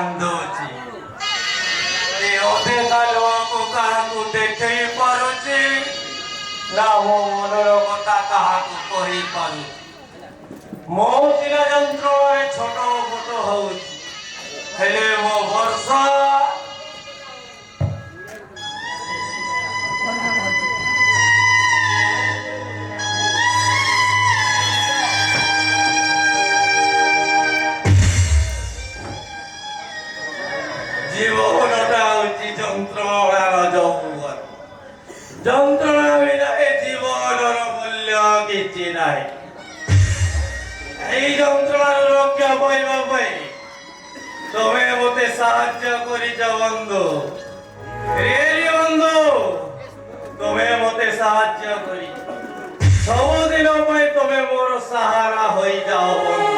କାନ୍ଦୁଛି ଦେହତେ କାଲୁଆକୁ କାହାକୁ ଦେଖେଇ ପାରୁଛି ନା ମୋ ମନର କଥା କାହାକୁ କହିପାରୁଛି ମୋ ସିନା ଯନ୍ତ୍ରଣାରେ ଛୋଟ ମୋଟ ହଉଛି ହେଲେ ମୋ ବର୍ଷା ଜୀବନଟା ହଉଛି ଯନ୍ତ୍ରଣାର ଯୌବନ ଯନ୍ତ୍ରଣା ବିନା ଏ ଜୀବନର ମୂଲ୍ୟ କିଛି ନାହିଁ এই যন্ত্রণার রক্ষা পাইবা পাই তুমি মতে সাহায্য করিছ বন্ধু রেলি বন্ধু তুমি মতে সাহায্য করি সবদিন পাই তুমি মোর সাহারা হয়ে যাও বন্ধু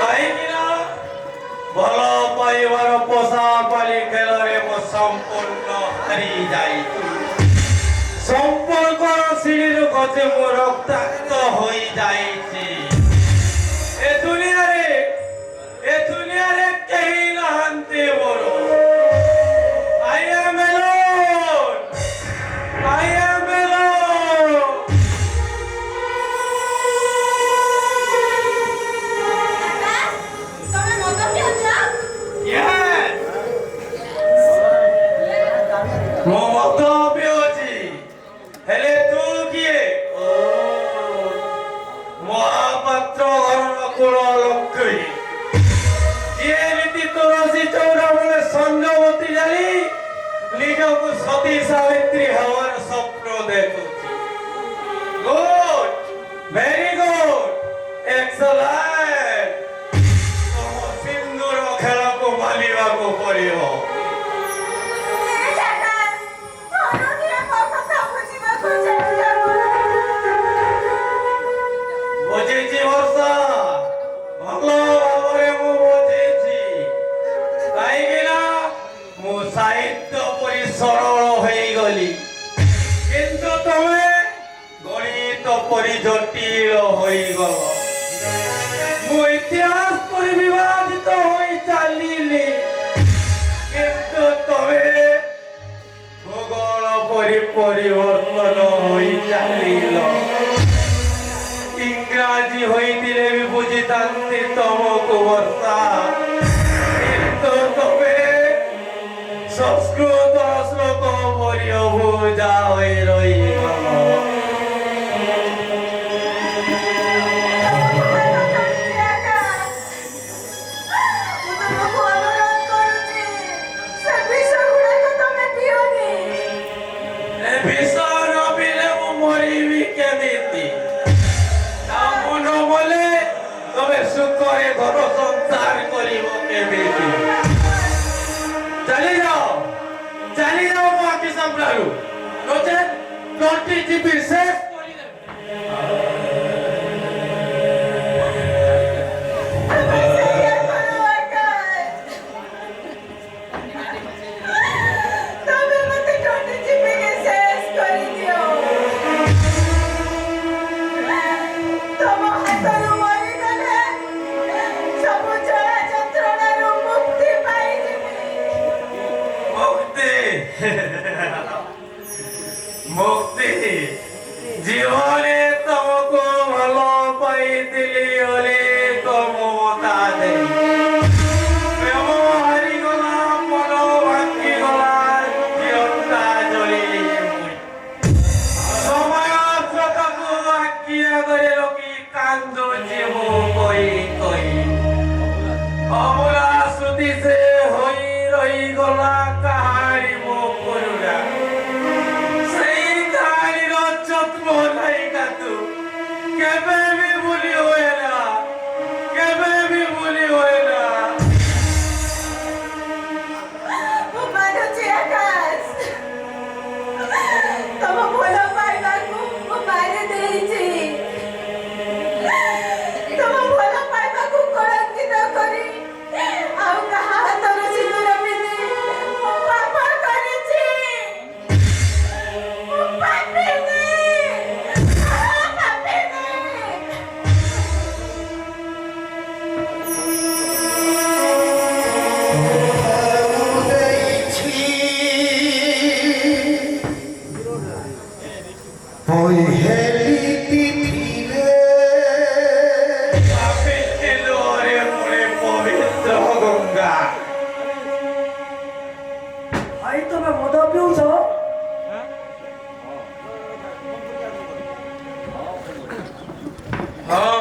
কাহিকি না ভাল পাইবার পোষা পালি খেলরে মো সম্পূর্ণ হারি যাইছি সম্পর্কর সিঁড়ির গছে মো রক্তাক্ত হয়ে যাইছি এ দুনিয়ারে কেহি নাহান্তি মোর I am alone I am alone ତମେ ମଦ ପିଉଛ? Yes ମୁଁ ମଦ ପିଉଛି ହେଲେ ତୁ କିଏ ମହାପାତ୍ର ଘରର କୁଳ ଲକ୍ଷ୍ମୀ ଯିଏ ରୀତି ତୁଳସୀ ଚଉରା ବେଳେ ସଞ୍ଜବତୀ ଜାଳି ନିଜକୁ ସତୀ ସାବିତ୍ରୀ ହେବାର ସ୍ୱପ୍ନ ଦେଖୁଛି ଗୁଡ୍ ଭେରି ଗୁଡ୍ ଏକ୍ସଲେଣ୍ଟ ତମ ସିନ୍ଦୁର ଖେଳକୁ ମାନିବାକୁ ପଡ଼ିବ ବୁଝିଛି ବର୍ଷା ଭଲ ଭାବରେ ମୁଁ ବୁଝିଛି କାହିଁକି ନା ମୁଁ ସାହିତ୍ୟ ପରି ସରଳ ହେଇଗଲି କିନ୍ତୁ ତମେ ଗଣିତ ପରି ଜଟିଳ ହୋଇଗଲ ମୁଁ ଇତିହାସ ପରି ବିବାଦିତ ହୋଇ ଚାଲିଲି କିନ୍ତୁ ତମେ ଭୂଗୋଳ ପରି ପରିବର୍ତ୍ତନ ହୋଇ ଚାଲିଲ ইংরাজি হইলে বি বুঝিতান্তি তমকু বর্ষা কিন্তু তবে সংস্কৃত শ্লোক পড়িও বুঝা হয়ে রইগল ভীষণ অবিলে মরিবি কেমিতি তবে সুখরে ঘর সংসার করিব কেমিতি চালি যাও মো আখি সামনারু নচেত তন্টি জীবী শেষ মুক্তি জীবনে তোমাকে ভালো পাইলি হলে তো মমতা দেই প্রেম হারিগলা মন ভাঙ্গিগলা জীবনটা জ্বলিলি সময় প্রতাপু আঁকিয়া করে রকি কান্দুছি মু কই কই অমলা শ্রুতি সে হই রহিগলা কাহারি মো করুণা কেবে भी भूली होए ना केबे भी भूली होए ना ମୁଁ ମାନୁଛି ଆକାଶ ତମ ଭଲ ପାଇବାକୁ ମୁଁ ମାରି ଦେଇଛି ତମ ଭଲ ପାଇବାକୁ କଳଙ୍କିତ କରି ଆଉ କାହା ହାତରୁ ସିନ୍ଦୁର ପିନ୍ଧି ମୁଁ ପାପ କରିଛି ମୁଁ ପାପିନି ପାପିନି ওই হে